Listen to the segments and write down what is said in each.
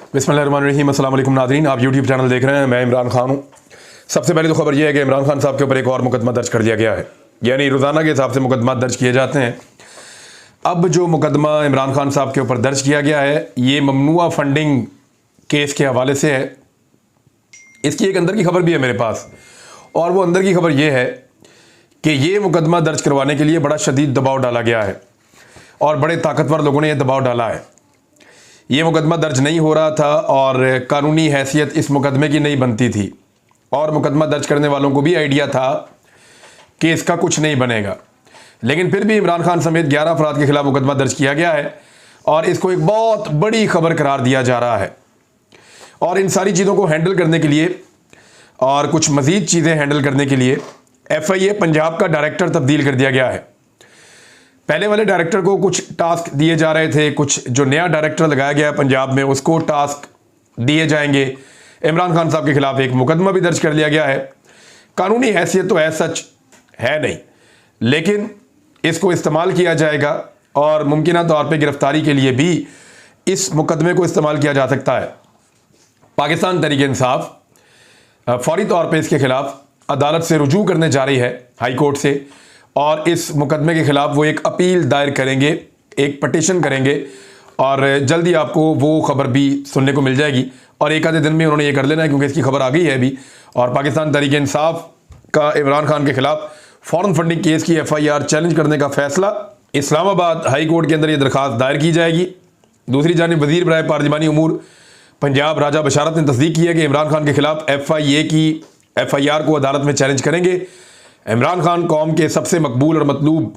बिस्मिल्लाहिर्रहमानिर्रहीम। अस्सलाम वालेकुम नाज़रीन, आप यूट्यूब चैनल देख रहे हैं। मैं इमरान खान हूँ। सबसे पहले तो खबर यह है कि इमरान खान साहब के ऊपर एक और मुकदमा दर्ज कर दिया गया है। यानी रोज़ाना के हिसाब से मुकदमा दर्ज किए जाते हैं। अब जो मुकदमा इमरान खान साहब के ऊपर दर्ज किया गया है ये ममनुआ फंडिंग केस के हवाले से है। इसकी एक अंदर की खबर भी है मेरे पास, और वो अंदर की खबर ये है कि ये मुकदमा दर्ज करवाने के लिए बड़ा शदीद दबाव डाला गया है और बड़े ताकतवर लोगों ने यह दबाव डाला है। ये मुकदमा दर्ज नहीं हो रहा था और कानूनी हैसियत इस मुकदमे की नहीं बनती थी, और मुकदमा दर्ज करने वालों को भी आइडिया था कि इसका कुछ नहीं बनेगा। लेकिन फिर भी इमरान खान समेत 11 अफराद के खिलाफ मुकदमा दर्ज किया गया है और इसको एक बहुत बड़ी खबर करार दिया जा रहा है। और इन सारी चीज़ों को हैंडल करने के लिए और कुछ मज़ीद चीज़ें हैंडल करने के लिए FIA पंजाब का डायरेक्टर तब्दील कर दिया गया है। पहले वाले डायरेक्टर को कुछ टास्क दिए जा रहे थे, कुछ जो नया डायरेक्टर लगाया गया है पंजाब में उसको टास्क दिए जाएंगे। इमरान खान साहब के खिलाफ एक मुकदमा भी दर्ज कर लिया गया है। कानूनी हैसियत तो सच है नहीं, लेकिन इसको इस्तेमाल किया जाएगा और मुमकिन तौर पे गिरफ्तारी के लिए भी इस मुकदमे को इस्तेमाल किया जा सकता है। पाकिस्तान तहरीक इंसाफ फौरी तौर पे इसके खिलाफ अदालत से रुजू करने जा रही है, हाई कोर्ट से, और इस मुकदमे के खिलाफ वो एक अपील दायर करेंगे, एक पटिशन करेंगे, और जल्दी आपको वो खबर भी सुनने को मिल जाएगी। और एक आधे दिन में उन्होंने ये कर लेना है क्योंकि इसकी खबर आ गई है अभी। और पाकिस्तान तहरीक इंसाफ का इमरान खान के खिलाफ फॉरेन फंडिंग केस की FIR चैलेंज करने का फैसला, इस्लामाबाद हाई कोर्ट के अंदर ये दरखास्त दायर की जाएगी। दूसरी जानिब वज़ीर बराए पार्लिमानी उमूर पंजाब राजा बशारत ने तस्दीक की है कि इमरान खान के खिलाफ FIA की FIR को अदालत में चैलेंज करेंगे। इमरान खान कौम के सबसे मकबूल और मतलूब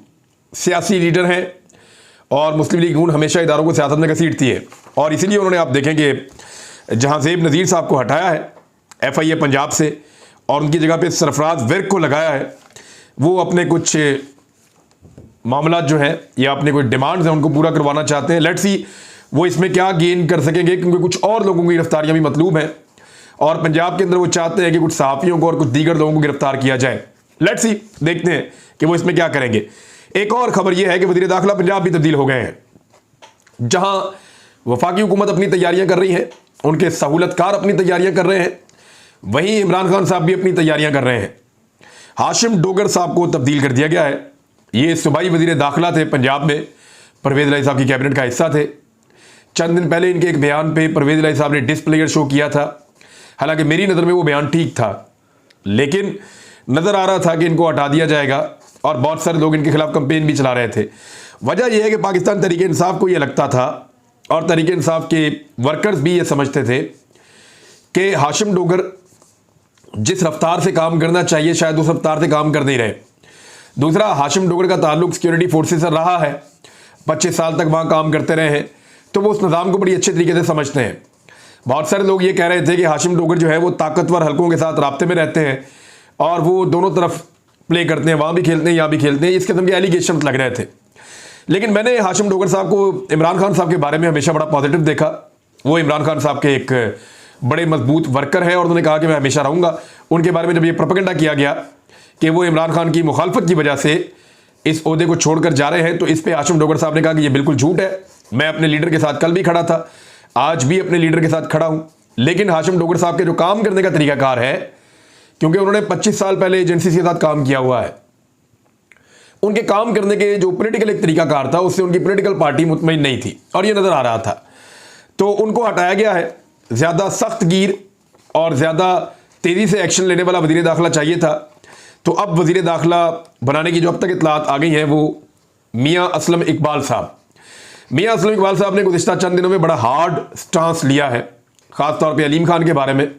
सियासी लीडर हैं और मुस्लिम लीग नून हमेशा इदारों को सियासत में घसीटती है, और इसीलिए उन्होंने, आप देखें कि जहां ज़ेब नज़ीर साहब को हटाया है FIA पंजाब से और उनकी जगह पे सरफराज विर्क को लगाया है, वो अपने कुछ मामला जो हैं या अपने कोई डिमांड्स हैं उनको पूरा करवाना चाहते हैं। लेट्स सी वो इसमें क्या गेन कर सकेंगे, क्योंकि कुछ और लोगों की गिरफ्तारियां भी मतलूब हैं और पंजाब के अंदर वो चाहते हैं कि कुछ सहाफ़ियों को और कुछ दीगर लोगों को गिरफ्तार किया जाए। लेट्स सी, देखते हैं कि वो इसमें क्या करेंगे। एक और खबर यह है कि वज़ीर दाखिला पंजाब भी तब्दील हो गए हैं। जहां वफाकी हुकूमत अपनी तैयारियां कर रही है, उनके सहूलतकार अपनी तैयारियां कर रहे हैं, वहीं इमरान खान साहब भी अपनी तैयारियां कर रहे हैं। हाशिम डोगर साहब को तब्दील कर दिया गया है। ये सूबाई वज़ीर दाखिला थे पंजाब में, परवेज़ इलाही साहब की कैबिनेट का हिस्सा थे। चंद दिन पहले इनके एक बयान पे परवेज़ इलाही साहब ने डिसप्लेयर शो किया था। हालांकि मेरी नज़र में वो बयान ठीक था, लेकिन नज़र आ रहा था कि इनको हटा दिया जाएगा और बहुत सारे लोग इनके खिलाफ कंपेन भी चला रहे थे। वजह यह है कि पाकिस्तान तहरीक इंसाफ को यह लगता था और तहरीक इंसाफ के वर्कर्स भी ये समझते थे कि हाशिम डोगर जिस रफ्तार से काम करना चाहिए शायद उस रफ्तार से काम कर नहीं रहे। दूसरा, हाशिम डोगर का ताल्लुक सिक्योरिटी फोर्सेस से रहा है, 25 साल तक वहाँ काम करते रहे हैं, तो वो उस निज़ाम को बड़ी अच्छे तरीके से समझते हैं। बहुत सारे लोग ये कह रहे थे कि हाशिम डोगर जो है वो ताकतवर हलकों के साथ राब्ते में रहते हैं और वो दोनों तरफ प्ले करते हैं, वहाँ भी खेलते हैं यहाँ भी खेलते हैं, इस किस्म के एलिगेशन लग रहे थे। लेकिन मैंने हाशिम डोगर साहब को इमरान खान साहब के बारे में हमेशा बड़ा पॉजिटिव देखा। वो इमरान खान साहब के एक बड़े मजबूत वर्कर हैं और उन्होंने कहा कि मैं हमेशा रहूँगा। उनके बारे में जब ये प्रोपेगेंडा किया गया कि वो इमरान खान की मुखालफत की वजह से इस ओहदे को छोड़कर जा रहे हैं, तो इस पर हाशिम डोगर साहब ने कहा कि ये बिल्कुल झूठ है। मैं अपने लीडर के साथ कल भी खड़ा था, आज भी अपने लीडर के साथ खड़ा हूँ। लेकिन हाशिम डोगर साहब के जो काम करने का तरीकाकार है, क्योंकि उन्होंने 25 साल पहले एजेंसी के साथ काम किया हुआ है, उनके काम करने के जो पॉलिटिकल एक तरीकाकार था उससे उनकी पॉलिटिकल पार्टी मुतमईन नहीं थी और ये नज़र आ रहा था। तो उनको हटाया गया है। ज़्यादा सख्त गिर और ज़्यादा तेज़ी से एक्शन लेने वाला वज़ीर दाखिला चाहिए था। तो अब वज़ीर दाखिला बनाने की जो अब तक इतलात आ गई हैं वो मियाँ असलम इकबाल साहब। मियाँ असलम इकबाल साहब ने गुज़िश्ता चंद दिनों में बड़ा हार्ड स्टांस लिया है, ख़ास तौर पे अलीम खान के बारे में।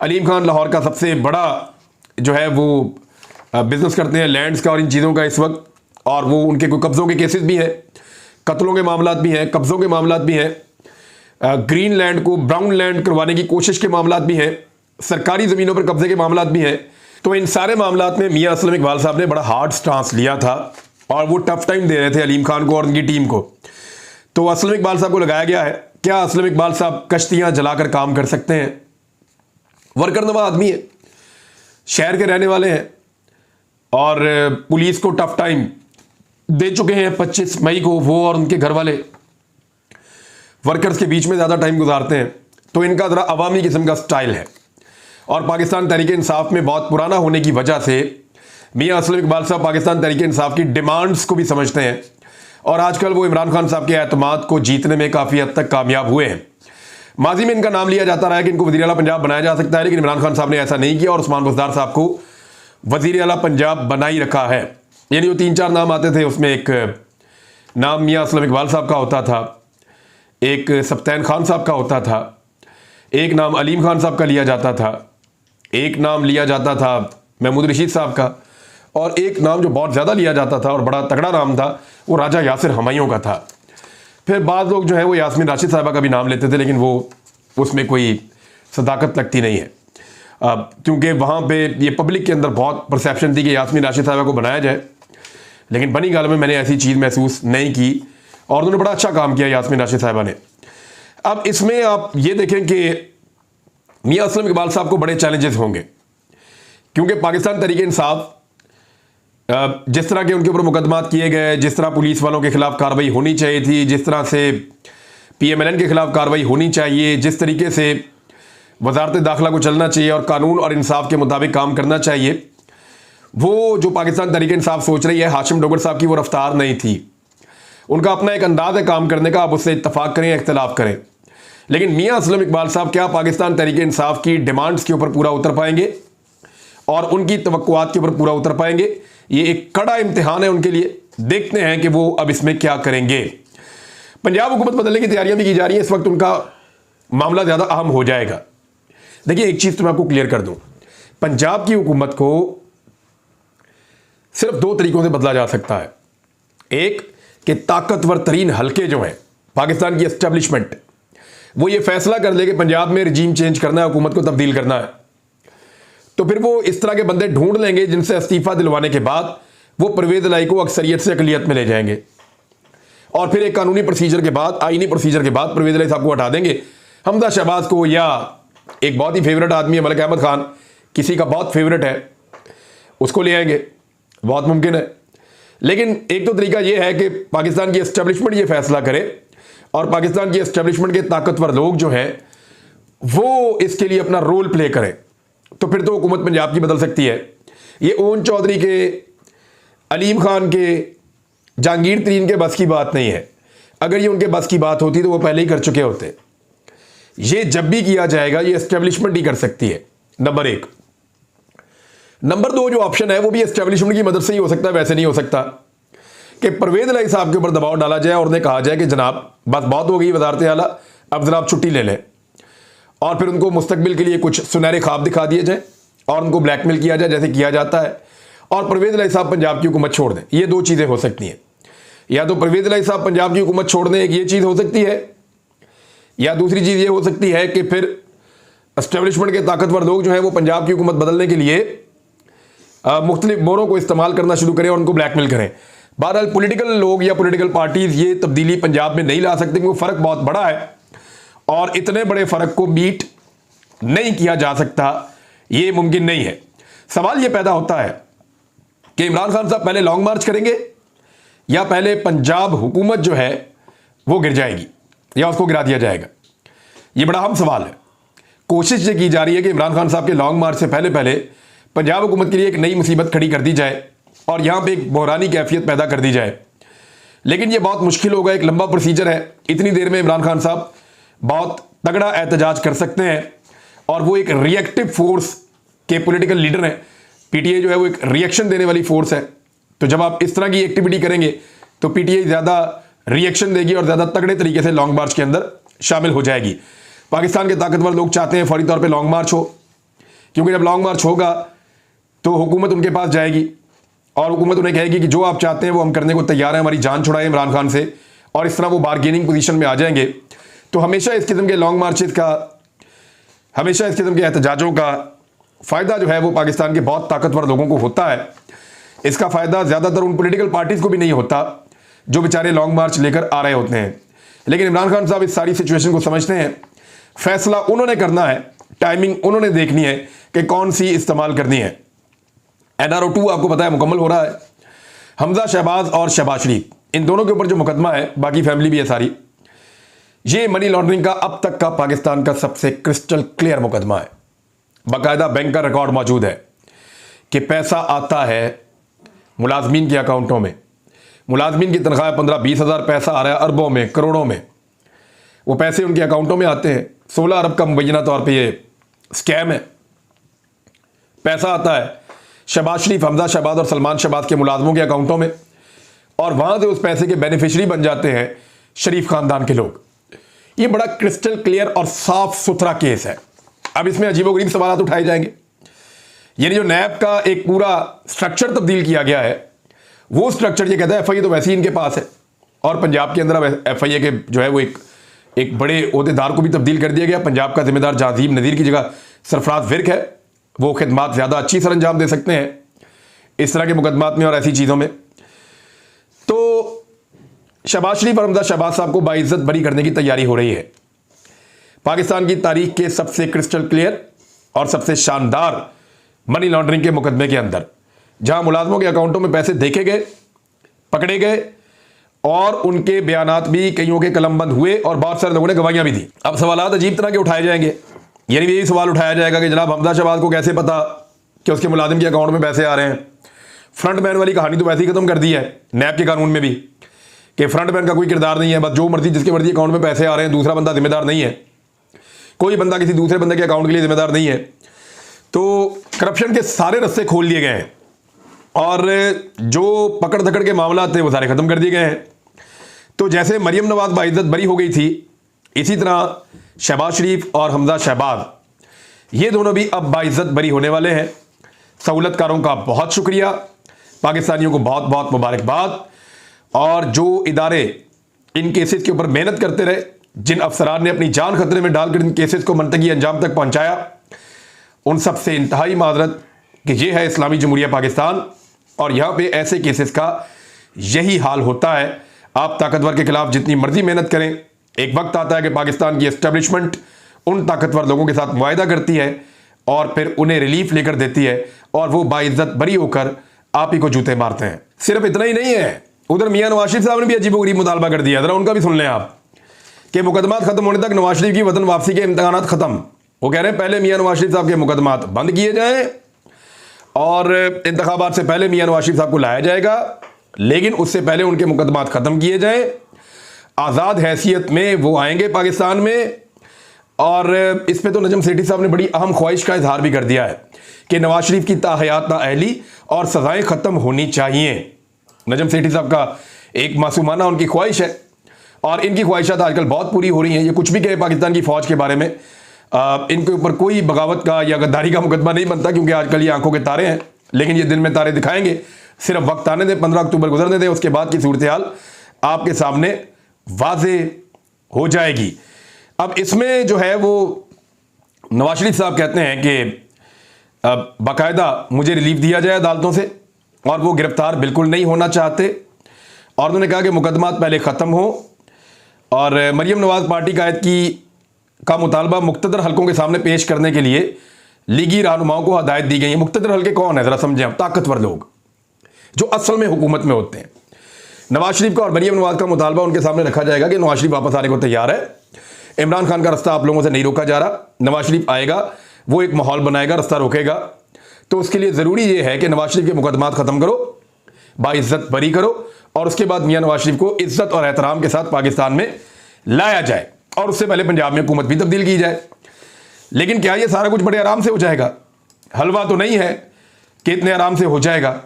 अलीम खान लाहौर का सबसे बड़ा जो है वो बिज़नेस करते हैं लैंड्स का और इन चीज़ों का इस वक्त, और वो उनके कोई कब्ज़ों के केसेस भी हैं, कत्लों के मामलात भी हैं, कब्ज़ों के मामलात भी हैं, ग्रीन लैंड को ब्राउन लैंड करवाने की कोशिश के मामलात भी हैं, सरकारी ज़मीनों पर कब्ज़े के मामलात भी हैं। तो इन सारे मामलात में मियाँ असलम इकबाल साहब ने बड़ा हार्ड स्टांस लिया था और वो टफ टाइम दे रहे थे अलीम खान को और उनकी टीम को। तो असलम इकबाल साहब को लगाया गया है। क्या असलम इकबाल साहब कश्तियाँ जलाकर काम कर सकते हैं? वर्कर नवा आदमी है, शहर के रहने वाले हैं और पुलिस को टफ टाइम दे चुके हैं 25 मई को वो और उनके घर वाले। वर्कर्स के बीच में ज़्यादा टाइम गुजारते हैं, तो इनका ज़रा अवामी किस्म का स्टाइल है। और पाकिस्तान तहरीक इंसाफ में बहुत पुराना होने की वजह से मियां असलम इकबाल साहब पाकिस्तान तहरीक इंसाफ की डिमांड्स को भी समझते हैं और आजकल वो इमरान खान साहब के एतमाद को जीतने में काफ़ी हद तक कामयाब हुए हैं। माजी में इनका नाम लिया जाता रहा है कि इनको वज़ीर आला पंजाब बनाया जा सकता है, लेकिन इमरान खान साहब ने ऐसा नहीं किया और उस्मान बुज़दार साहब को वज़ीर आला पंजाब बना ही रखा है। यानी वो 3-4 नाम आते थे, उसमें एक नाम मियां असलम इकबाल साहब का होता था, एक सफ्तैन खान साहब का होता था, एक नाम अलीम खान साहब का लिया जाता था, एक नाम लिया जाता था महमूद रशीद साहब का, और एक नाम जो बहुत ज़्यादा लिया जाता था और बड़ा तगड़ा नाम था वो राजा यासिर हमायूं का था। फिर बाद लोग जो है वो यास्मीन राशिद साहबा का भी नाम लेते थे, लेकिन वो उसमें कोई सदाकत लगती नहीं है, क्योंकि वहाँ पे ये पब्लिक के अंदर बहुत परसेप्शन थी कि यास्मीन राशिद साहबा को बनाया जाए, लेकिन बनी गाल में मैंने ऐसी चीज़ महसूस नहीं की और उन्होंने बड़ा अच्छा काम किया यास्मीन राशिद साहबा ने। अब इसमें आप ये देखें कि मियां असलम इकबाल साहब को बड़े चैलेंजेस होंगे, क्योंकि पाकिस्तान तहरीक इंसाफ जिस तरह के उनके ऊपर मुकदमात किए गए, जिस तरह पुलिस वालों के खिलाफ कार्रवाई होनी चाहिए थी, जिस तरह से PMLN के खिलाफ कार्रवाई होनी चाहिए, जिस तरीके से वजारत दाखिला को चलना चाहिए और कानून और इंसाफ के मुताबिक काम करना चाहिए, वो जो पाकिस्तान तहरीक इंसाफ सोच रही है हाशिम डोगर साहब की वो रफ्तार नहीं थी। उनका अपना एक अंदाज है काम करने का, आप उससे इत्तफाक करें या इख्तलाफ करें, लेकिन मियां असलम इकबाल साहब क्या पाकिस्तान तहरीक इंसाफ की डिमांड्स के ऊपर पूरा उतर पाएंगे और उनकी तवक्कुआत के ऊपर पूरा उतर पाएंगे? ये एक कड़ा इम्तिहान है उनके लिए। देखते हैं कि वो अब इसमें क्या करेंगे। पंजाब हुकूमत बदलने की तैयारियां भी की जा रही हैं, इस वक्त उनका मामला ज़्यादा अहम हो जाएगा। देखिए एक चीज़ तो मैं आपको क्लियर कर दूं, पंजाब की हुकूमत को सिर्फ 2 तरीकों से बदला जा सकता है। एक कि ताकतवर तरीन हल्के जो हैं पाकिस्तान की एस्टेब्लिशमेंट, वो ये फैसला कर ले कि पंजाब में रजीम चेंज करना है, हुकूमत को तब्दील करना है, तो फिर वो इस तरह के बंदे ढूंढ लेंगे जिनसे इस्तीफा दिलवाने के बाद वो परवेज इलाही को अक्सरियत से अकलियत में ले जाएंगे और फिर एक कानूनी प्रोसीजर के बाद, आईनी प्रोसीजर के बाद परवेज इलाही साहब को हटा देंगे। हमजा शहबाज को या एक बहुत ही फेवरेट आदमी है मलिक अहमद खान, किसी का बहुत फेवरेट है, उसको ले आएंगे, बहुत मुमकिन है। लेकिन एक तो तरीका यह है कि पाकिस्तान की एस्टेब्लिशमेंट ये फैसला करे और पाकिस्तान की एस्टेब्लिशमेंट के ताकतवर लोग जो हैं वो इसके लिए अपना रोल प्ले करें, तो फिर तो हुकूमत पंजाब की बदल सकती है। ये ओन चौधरी के, अलीम खान के, जहांगीर तरीन के बस की बात नहीं है। अगर ये उनके बस की बात होती तो वो पहले ही कर चुके होते। ये जब भी किया जाएगा ये एस्टेब्लिशमेंट ही कर सकती है, नंबर 1। नंबर 2 जो ऑप्शन है वो भी एस्टेब्लिशमेंट की मदद से ही हो सकता है, वैसे नहीं हो सकता कि परवेज इलाही साहब के ऊपर दबाव डाला जाए और उन्हें कहा जाए कि जनाब बस बहुत हो गई वजारत आला, अब जरा आप छुट्टी ले लें, और फिर उनको मुस्तकबिल के लिए कुछ सुनहरे ख्वाब दिखा दिए जाए और उनको ब्लैकमेल किया जाए जैसे किया जाता है, और परवेज इलाही साहब पंजाब की हुकूमत छोड़ दें। ये 2 चीज़ें हो सकती हैं, या तो परवेज इलाही साहब पंजाब की हुकूमत छोड़ दें, एक ये चीज़ हो सकती है, या दूसरी चीज़ ये हो सकती है कि फिर एस्टेब्लिशमेंट के ताकतवर लोग जो हैं वो पंजाब की हुकूमत बदलने के लिए मुख्तलिफ मोरों को इस्तेमाल करना शुरू करें और उनको ब्लैकमेल करें। बहरहाल पॉलिटिकल लोग या पॉलिटिकल पार्टीज ये तब्दीली पंजाब में नहीं ला सकते, क्योंकि फ़र्क बहुत बड़ा है और इतने बड़े फ़र्क को मीट नहीं किया जा सकता, ये मुमकिन नहीं है। सवाल ये पैदा होता है कि इमरान खान साहब पहले लॉन्ग मार्च करेंगे या पहले पंजाब हुकूमत जो है वो गिर जाएगी या उसको गिरा दिया जाएगा। ये बड़ा अहम सवाल है। कोशिश ये की जा रही है कि इमरान खान साहब के लॉन्ग मार्च से पहले पहले पंजाब हुकूमत के लिए एक नई मुसीबत खड़ी कर दी जाए और यहाँ पे एक बहरानी कैफियत पैदा कर दी जाए, लेकिन ये बहुत मुश्किल होगा, एक लंबा प्रोसीजर है। इतनी देर में इमरान खान साहब बहुत तगड़ा एहतजाज कर सकते हैं और वो एक रिएक्टिव फोर्स के पॉलिटिकल लीडर हैं। PTI जो है वो एक रिएक्शन देने वाली फोर्स है, तो जब आप इस तरह की एक्टिविटी करेंगे तो PTI ज़्यादा रिएक्शन देगी और ज़्यादा तगड़े तरीके से लॉन्ग मार्च के अंदर शामिल हो जाएगी। पाकिस्तान के ताकतवर लोग चाहते हैं फौरी तौर पे लॉन्ग मार्च हो, क्योंकि जब लॉन्ग मार्च होगा तो हुकूमत उनके पास जाएगी और हुकूमत उन्हें कहेगी कि जो आप चाहते हैं वो हम करने को तैयार हैं, हमारी जान छुड़ाएं इमरान खान से, और इस तरह वो बारगेनिंग पोजीशन में आ जाएंगे। तो हमेशा इस किस्म के लॉन्ग मार्चेस का, हमेशा इस किस्म के एहतजाजों का फ़ायदा जो है वो पाकिस्तान के बहुत ताकतवर लोगों को होता है। इसका फ़ायदा ज़्यादातर उन पॉलिटिकल पार्टीज़ को भी नहीं होता जो बेचारे लॉन्ग मार्च लेकर आ रहे होते हैं। लेकिन इमरान खान साहब इस सारी सिचुएशन को समझते हैं, फैसला उन्होंने करना है, टाइमिंग उन्होंने देखनी है कि कौन सी इस्तेमाल करनी है। NRO 2 आपको पता है मुकम्मल हो रहा है। हमजा शहबाज और शहबाज शरीफ, इन दोनों के ऊपर जो मुकदमा है, बाकी फैमिली भी है सारी, ये मनी लॉन्ड्रिंग का अब तक का पाकिस्तान का सबसे क्रिस्टल क्लियर मुकदमा है। बाकायदा बैंक का रिकॉर्ड मौजूद है कि पैसा आता है मुलाजमीन के अकाउंटों में, मुलाजमीन की तनख्वाह 15-20 हज़ार, पैसा आ रहा है अरबों में, करोड़ों में, वो पैसे उनके अकाउंटों में आते हैं। 16 अरब का मुबैना तौर पे ये स्कैम है। पैसा आता है शहबाज शरीफ, हमजा शहबाज और सलमान शहबाज के मुलाजमों के अकाउंटों में, और वहां से उस पैसे के बेनिफिशरी बन जाते हैं शरीफ खानदान के लोग। ये बड़ा क्रिस्टल क्लियर और साफ सुथरा केस है। अब इसमें अजीबोगरीब सवाल उठाए जाएंगे। यानी जो नैब का एक पूरा स्ट्रक्चर तब्दील किया गया है, वो स्ट्रक्चर ये कहता है एफआईए तो वैसे ही इनके पास है, और पंजाब के अंदर अब एफआईए के जो है वो एक बड़े ओहदेदार को भी तब्दील कर दिया गया। पंजाब का जिम्मेदार जाजीम नज़ीर की जगह सरफराज विर्क है। वो खिदमात ज़्यादा अच्छी सर अंजाम दे सकते हैं इस तरह के मुकदमात में और ऐसी चीज़ों में। तो शहबाज शरीफ और हमजा शहबाज साहब को बाइज्जत बरी करने की तैयारी हो रही है। पाकिस्तान की तारीख के सबसे क्रिस्टल क्लियर और सबसे शानदार मनी लॉन्ड्रिंग के मुकदमे के अंदर, जहां मुलाजमों के अकाउंटों में पैसे देखे गए, पकड़े गए, और उनके बयानात भी कईयों के कलमबंद हुए और बहुत सारे लोगों ने गवाहियां भी दी। अब सवालात अजीब तरह के उठाए जाएंगे। यानी यही सवाल उठाया जाएगा कि जनाब हमजा शहबाज को कैसे पता कि उसके मुलाजिम के अकाउंट में पैसे आ रहे हैं। फ्रंट मैन वाली कहानी तो वैसे ही खत्म कर दी है नैब के कानून में भी, कि फ्रंट मैन का कोई किरदार नहीं है, बस जो मर्जी जिसके मर्जी अकाउंट में पैसे आ रहे हैं, दूसरा बंदा जिम्मेदार नहीं है। कोई बंदा किसी दूसरे बंदे के अकाउंट के लिए जिम्मेदार नहीं है। तो करप्शन के सारे रस्ते खोल दिए गए हैं और जो पकड़ धकड़ के मामला थे वो सारे खत्म कर दिए गए हैं। तो जैसे मरियम नवाज बाइज्जत बरी हो गई थी, इसी तरह शहबाज शरीफ और हमजा शहबाज, ये दोनों भी अब बाइज्जत बरी होने वाले हैं। सहूलतकारों का बहुत शुक्रिया, पाकिस्तानियों को बहुत बहुत मुबारकबाद। और जो इदारे इन केसेस के ऊपर मेहनत करते रहे, जिन अफसरान ने अपनी जान खतरे में डालकर इन केसेस को मंतकी अंजाम तक पहुंचाया, उन सब से इंतहाई माजरत कि ये है इस्लामी जमहूरिया पाकिस्तान, और यहाँ पे ऐसे केसेस का यही हाल होता है। आप ताकतवर के खिलाफ जितनी मर्जी मेहनत करें, एक वक्त आता है कि पाकिस्तान की एस्टेब्लिशमेंट उन ताकतवर लोगों के साथ मुआहदा करती है और फिर उन्हें रिलीफ लेकर देती है, और वो बाइज्जत बरी होकर आप ही को जूते मारते हैं। सिर्फ इतना ही नहीं है, उधर मियां नवाज शरीफ साहब ने भी अजीबोगरीब मुतालबा कर दिया। जरा उनका भी सुन लें आप, कि मुकदमात खत्म होने तक नवाज शरीफ की वतन वापसी के इम्तहानात खत्म। वो कह रहे हैं पहले मियां नवाज शरीफ साहब के मुकदमात बंद किए जाएं और इंतखाबात से पहले मियां नवाज शरीफ साहब को लाया जाएगा, लेकिन उससे पहले उनके मुकदमात खत्म किए जाएं। आज़ाद हैसियत में वो आएंगे पाकिस्तान में। और इस पे तो नजम सेठी साहब ने बड़ी अहम ख्वाहिश का इजहार भी कर दिया है कि नवाज शरीफ की ताहयात नाअहली और सजाएं खत्म होनी चाहिए। नजम सेठी साहब का एक मासूमाना उनकी ख्वाहिश है, और इनकी ख्वाहिशात आजकल बहुत पूरी हो रही हैं। ये कुछ भी कहे पाकिस्तान की फौज के बारे में, इनके ऊपर कोई बगावत का या गद्दारी का मुकदमा नहीं बनता, क्योंकि आजकल ये आंखों के तारे हैं। लेकिन ये दिन में तारे दिखाएंगे, सिर्फ वक्त आने दें, 15 अक्टूबर गुजरने दें, उसके बाद की सूरत हाल आपके सामने वाजे हो जाएगी। अब इसमें जो है वो नवाज शरीफ साहब कहते हैं कि बाकायदा मुझे रिलीफ दिया जाए अदालतों से, और वो गिरफ्तार बिल्कुल नहीं होना चाहते, और उन्होंने कहा कि मुकदमात पहले ख़त्म हो। और मरियम नवाज पार्टी कायद का मुतालबा मुख्तदर हलकों के सामने पेश करने के लिए लीगी रहनुमाओं को हदायत दी गई है। मुख्तदर हल्के कौन है ज़रा समझें आप, ताकतवर लोग जो असल में हुकूमत में होते हैं। नवाज शरीफ का और मरियम नवाज का मुतालबा उनके सामने रखा जाएगा कि नवाज शरीफ वापस आने को तैयार है। इमरान खान का रास्ता आप लोगों से नहीं रोका जा रहा। नवाज शरीफ आएगा, वो एक माहौल बनाएगा, रास्ता रोकेगा। तो उसके लिए ज़रूरी ये है कि नवाज शरीफ के मुकदमात ख़त्म करो, बाइज्जत बरी करो, और उसके बाद मियां नवाज शरीफ को इज्जत और एहतराम के साथ पाकिस्तान में लाया जाए, और उससे पहले पंजाब में हुकूमत भी तब्दील की जाए। लेकिन क्या ये सारा कुछ बड़े आराम से हो जाएगा? हलवा तो नहीं है कि इतने आराम से हो जाएगा,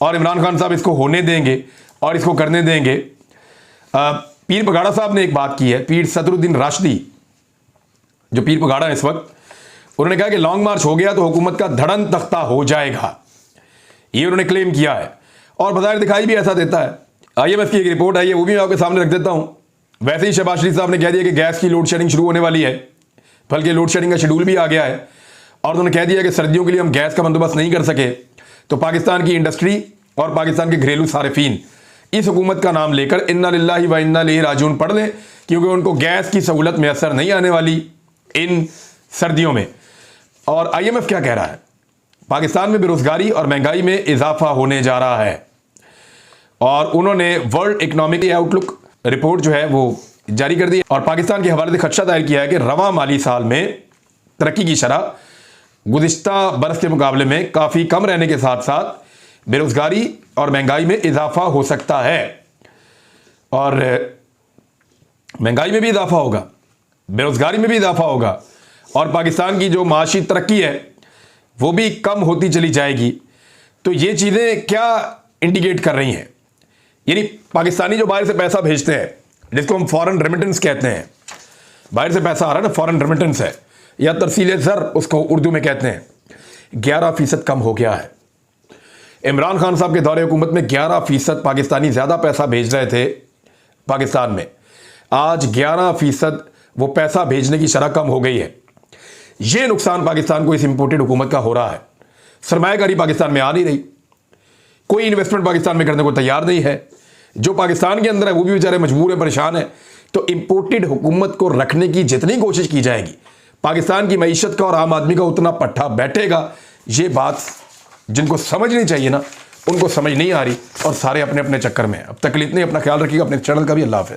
और इमरान खान साहब इसको होने देंगे और इसको करने देंगे। पीर पगाड़ा साहब ने एक बात की है, पीर सदरुद्दीन राशिदी जो पीर पगाड़ा है इस वक्त, उन्होंने कहा कि लॉन्ग मार्च हो गया तो हुकूमत का धड़न तख्ता हो जाएगा। ये उन्होंने क्लेम किया है, और बाजार दिखाई भी ऐसा देता है। IMF की एक रिपोर्ट आई है, वो भी मैं आपके सामने रख देता हूं। वैसे ही शहबाज शरीफ साहब ने कह दिया कि गैस की लोड शेडिंग शुरू होने वाली है, बल्कि लोड शेडिंग का शेड्यूल भी आ गया है, और उन्होंने कह दिया कि सर्दियों के लिए हम गैस का बंदोबस्त नहीं कर सके तो पाकिस्तान की इंडस्ट्री और पाकिस्तान के घरेलू सारिफीन इस हुकूमत का नाम लेकर इन्ना लिल्लाहि व इन्ना इलैहि राजिऊन पढ़ लें, क्योंकि उनको गैस की सहूलत मैसर नहीं आने वाली इन सर्दियों में। और IMF क्या कह रहा है? पाकिस्तान में बेरोजगारी और महंगाई में इजाफा होने जा रहा है, और उन्होंने वर्ल्ड इकोनॉमिक आउटलुक रिपोर्ट जो है वो जारी कर दी और पाकिस्तान के हवाले से खदशा दायर किया है कि रवां माली साल में तरक्की की शरह गुज़िश्ता बरस के मुकाबले में काफ़ी कम रहने के साथ साथ बेरोज़गारी और महंगाई में इजाफा हो सकता है। और महंगाई में भी इजाफा होगा, बेरोज़गारी में भी इजाफा होगा और पाकिस्तान की जो माशी तरक्की है वो भी कम होती चली जाएगी। तो ये चीज़ें क्या इंडिकेट कर रही हैं? यानी पाकिस्तानी जो बाहर से पैसा भेजते हैं, जिसको हम फॉरेन रेमिटेंस कहते हैं, बाहर से पैसा आ रहा है ना, फॉरेन रेमिटेंस है या तरसील ज़र उसको उर्दू में कहते हैं, 11% कम हो गया है। इमरान खान साहब के दौरे हुकूमत में 11% पाकिस्तानी ज़्यादा पैसा भेज रहे थे पाकिस्तान में, आज 11% वो पैसा भेजने की शरह कम हो गई है। ये नुकसान पाकिस्तान को इस इंपोर्टेड हुकूमत का हो रहा है। सरमायाकारी पाकिस्तान में आ नहीं रही, कोई इन्वेस्टमेंट पाकिस्तान में करने को तैयार नहीं है। जो पाकिस्तान के अंदर है वो भी बेचारे मजबूर है, परेशान है। तो इंपोर्टेड हुकूमत को रखने की जितनी कोशिश की जाएगी, पाकिस्तान की मईशत का और आम आदमी का उतना पट्टा बैठेगा। ये बात जिनको समझनी चाहिए ना, उनको समझ नहीं आ रही और सारे अपने अपने चक्कर में हैं। अब तक इतने, अपना ख्याल रखिएगा, अपने चैनल का भी। अल्लाह हाफ़िज़।